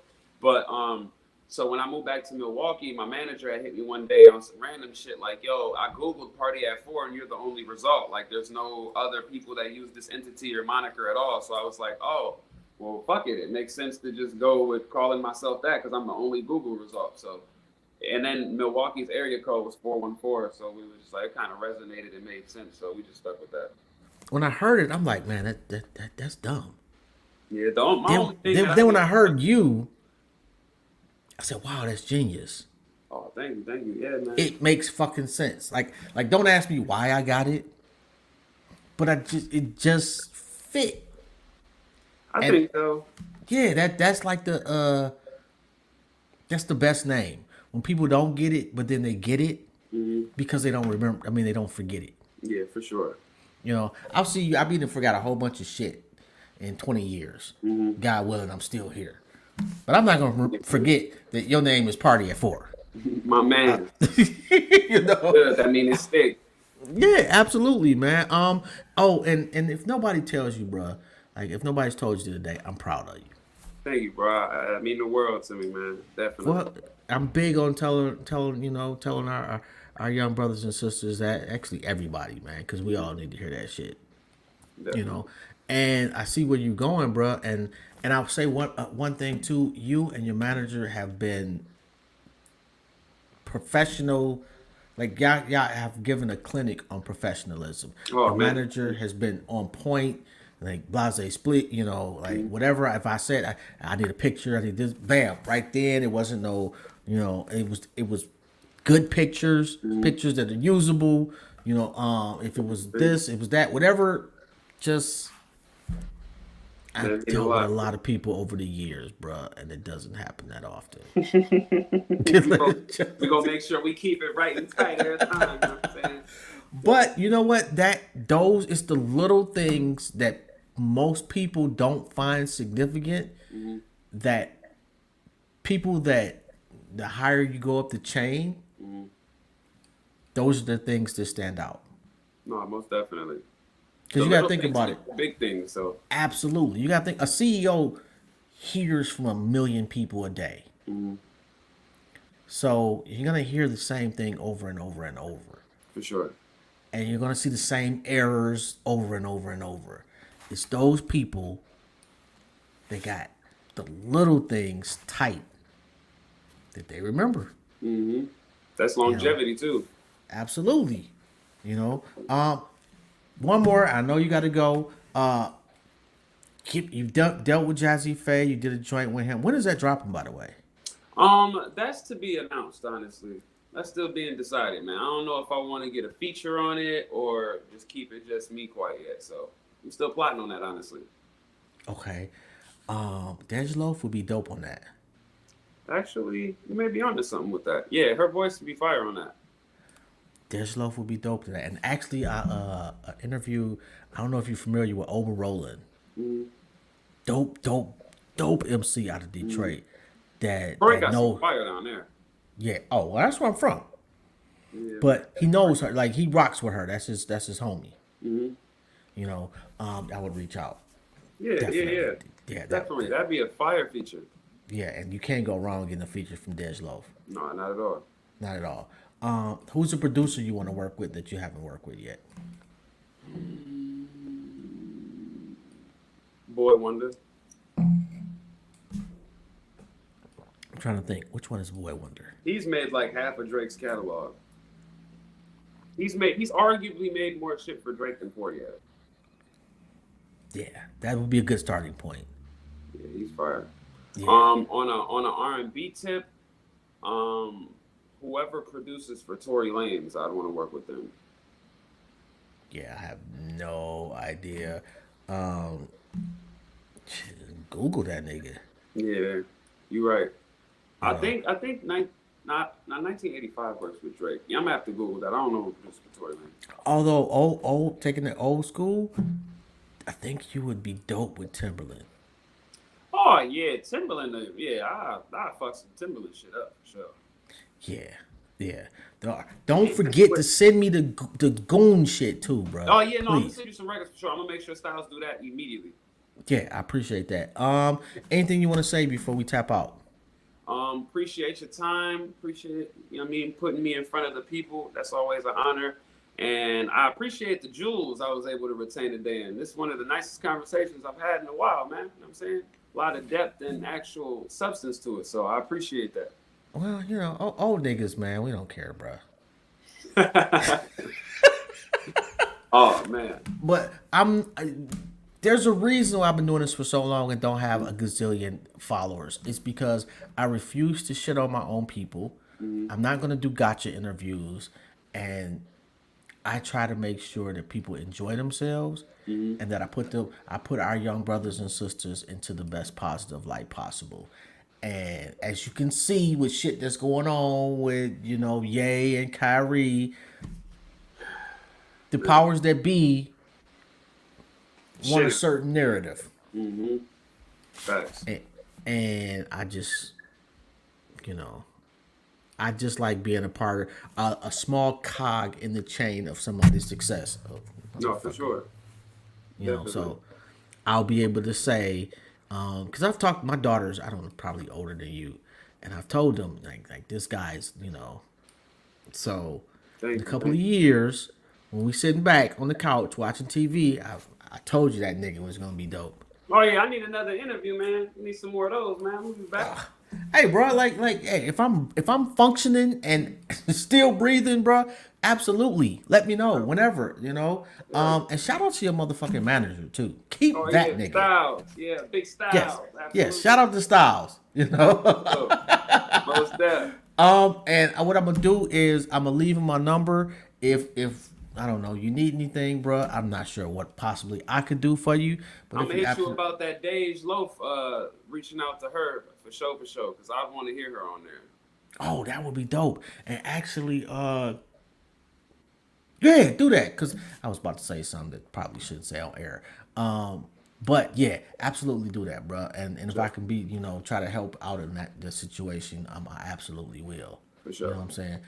So when I moved back to Milwaukee, my manager had hit me one day on some random shit like, yo, I Googled Party@4 and you're the only result. Like, there's no other people that use this entity or moniker at all. So I was like, oh, well, fuck it. It makes sense to just go with calling myself that because I'm the only Google result. So, and then Milwaukee's area code was 414. So we were just like, it kind of resonated and made sense. So we just stuck with that. When I heard it, I'm like, man, that's dumb. Yeah, my only thing. Then when I heard you, I said, wow, that's genius. Oh, thank you. Yeah, man. It makes fucking sense. Like don't ask me why I got it, but it just fit. I think so. Yeah, that's like that's the best name. When people don't get it, but then they get it because they don't remember. I mean, they don't forget it. Yeah, for sure. I'll see you. I've been forgot a whole bunch of shit in 20 years. God willing, I'm still here. But I'm not gonna forget that your name is Party@4. My man. Good. I mean, it's thick. Yeah, absolutely, man. Oh, and if nobody tells you, bruh, like if nobody's told you today, I'm proud of you. Thank you, bro. I mean the world to me, man. Definitely. Well, I'm big on telling our young brothers and sisters that actually everybody, man, because we all need to hear that shit, you Definitely. know. And I see where you're going, bruh. And I'll say one thing too. You and your manager have been professional. Like y'all have given a clinic on professionalism. Oh Your man. manager has been on point, like blase split, like whatever. If I said I need a picture, I need this, bam, right then. It wasn't no, it was good pictures, pictures that are usable. If it was this, it was that, whatever. Just That I've mean a dealt with a lot. lot of people over the years, bruh, and it doesn't happen that often. we go we gonna make sure we keep it right and tight every time. You know what I'm saying? But you know what? Those it's the little things that most people don't find significant. Mm-hmm. That people that the higher you go up the chain, Mm-hmm. those are the things that stand out. No, most definitely. Because The you got to little think things about it. make the big things. So. Absolutely, you got to think a CEO hears from 1 million people a day. Mm-hmm. So you're gonna hear the same thing over and over and over. For sure. And you're gonna see the same errors over and over and over. It's those people that got the little things tight that they remember. Mm-hmm. That's You know, longevity too. absolutely. You know, one more. I know you got to go. You've dealt with Jazzy Faye. You did a joint with him. When is that dropping, by the way? That's to be announced, honestly. That's still being decided, man. I don't know if I want to get a feature on it or just keep it just me quite yet. So I'm still plotting on that, honestly. Okay. D'Angelo would be dope on that. Actually, you may be onto something with that. Yeah, her voice would be fire on that. D'Angelo would be dope to that. And actually, I interview. I don't know if you're familiar with Ober Roland. Mm-hmm. Dope, dope, dope MC out of Mm-hmm. Detroit. That Troy that got some know. fire down there. Yeah. Oh, well, that's where I'm from. Yeah. But he knows her. Like he rocks with her. That's his homie. Mm-hmm. I would reach out. Yeah, yeah, Definitely. yeah. Yeah. Definitely. That'd be a fire feature. Yeah. And you can't go wrong getting a feature from Dej Loaf. No, not at all. Not at all. Who's a producer you want to work with that you haven't worked with yet? Boy Wonder. I'm trying to think. Which one is Boy Wonder? He's made like half of Drake's catalog. He's arguably made more shit for Drake than PARTYAT. Yeah, that would be a good starting point. Yeah, he's fire. Yeah. On a R&B tip, whoever produces for Tory Lanez, I'd want to work with them. Yeah, I have no idea. Um, Google that nigga. Yeah, you're right. You I know. think not 1985 works with Drake. Yeah, I'm gonna have to Google that. I don't know who produced for Tory Lanez. Although old taking it old school, I think you would be dope with Timberland. Oh yeah, Timberland. Yeah, I fuck some Timberland shit up for sure. Yeah, yeah. Don't forget to send me the goon shit too, bro. Oh yeah, no, I'm gonna Please. send you some records for sure. I'm gonna make sure Styles do that immediately. Yeah, I appreciate that. Anything you want to say before we tap out? Appreciate your time. Appreciate, you know what I mean, putting me in front of the people. That's always an honor. And I appreciate the jewels I was able to retain today. And this is one of the nicest conversations I've had in a while, man. You know what I'm saying? A lot of depth and actual substance to it. So I appreciate that. Well, old niggas, man, we don't care, bro. Oh, man. But there's a reason why I've been doing this for so long and don't have a gazillion followers. It's because I refuse to shit on my own people. I'm not gonna do gotcha interviews, and I try to make sure that people enjoy themselves and that I put our young brothers and sisters into the best positive light possible. And as you can see with shit that's going on with, Ye and Kyrie, the powers that be want a Shit. certain narrative. Facts. And I just, you know, I just like being a part of a small cog in the chain of somebody's success. Oh, No, for sure. you know, Definitely. so I'll be able to say, because I've talked my daughters, I don't know, probably older than you, and I've told them like this guy's, so in a Thank you. couple of Thank you. years when we sitting back on the couch watching TV, I told you that nigga was gonna be dope. Oh yeah, I need another interview, man. We need some more of those, man. We'll be back. Hey, bro, hey, if I'm functioning and still breathing, bro, absolutely, let me know whenever, and shout out to your motherfucking manager too. Keep Oh that yeah, nigga. Styles. Yeah, big Yes, Styles. yes. Absolutely. Shout out to Styles. So, most deaf. And what I'm gonna do is I'm gonna leave him my number. If I don't know, you need anything, bro, I'm not sure what possibly I could do for you. But I'm if gonna you hit you absolutely, about that Dej Loaf. Reaching out to her for sure, because I want to hear her on there. oh, that would be dope. And actually, yeah, do that because I was about to say something that probably shouldn't say on air. But yeah, absolutely do that, bro. And if I Sure. can be, try to help out in that situation, I absolutely will. For You know sure. what I'm saying?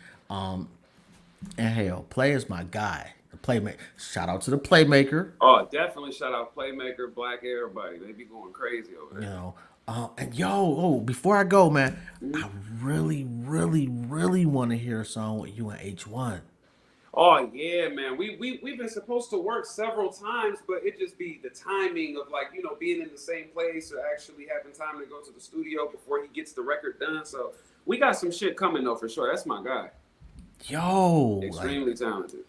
And hell, Play is my guy. The playmaker. Shout out to the playmaker. Oh, definitely shout out Playmaker, Black, everybody. They be going crazy over You there. know. And before I go, man, Mhm. I really, really, really want to hear a song with you and H1. Oh yeah, man. We've been supposed to work several times, but it just be the timing of like, being in the same place or actually having time to go to the studio before he gets the record done. So we got some shit coming though for sure. That's my guy. Yo, like, Extremely talented.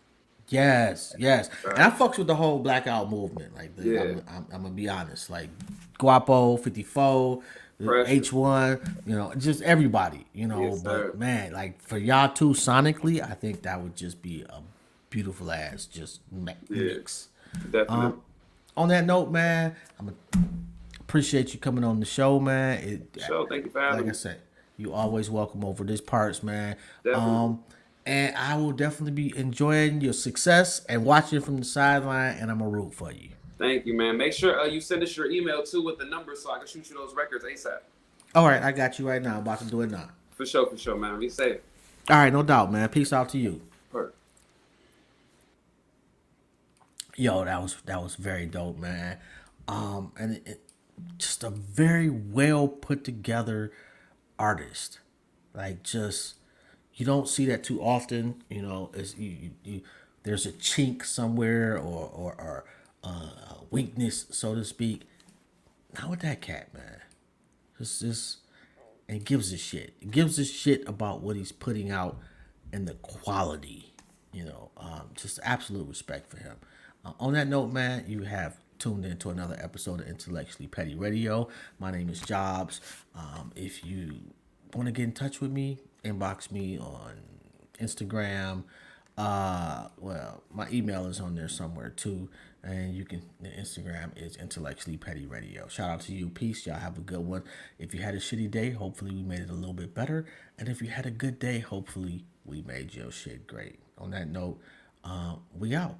yes, yes. And I Right. fucks with the whole blackout movement. Like, Yeah. I'm gonna be honest. Like, Guapo, 54, Pressure. H1, just everybody, Yes, But sir. man, like for y'all two sonically, I think that would just be a beautiful ass just Yeah. mix. Definitely. On that note, man, I'm gonna appreciate you coming on the show, man. So thank you for Like having I me. said, you always welcome over this parts, man. Definitely. And I will definitely be enjoying your success and watching from the sideline, and I'm gonna root for you. Thank you, man. Make sure you send us your email too with the number so I can shoot you those records ASAP. All right, I got you right now. I'm about to do it now. For sure, man. Be safe. All right, no doubt, man. Peace out to you. Perfect. Yo, that was very dope, man. And just a very well put together artist. Like, just you don't see that too often. As there's a chink somewhere or a weakness, so to speak. Not with that cat, man. Just and gives a shit. It gives a shit about what he's putting out and the quality. Just absolute respect for him. On that note, man, you have tuned into another episode of Intellectually Petty Radio. My name is Jobs. If you want to get in touch with me, inbox me on Instagram. Well, my email is on there somewhere too, and the Instagram is Intellectually Petty Radio. Shout out to you, peace. Y'all have a good one. If you had a shitty day, hopefully we made it a little bit better, and if you had a good day, hopefully we made your shit great. On that note, we out.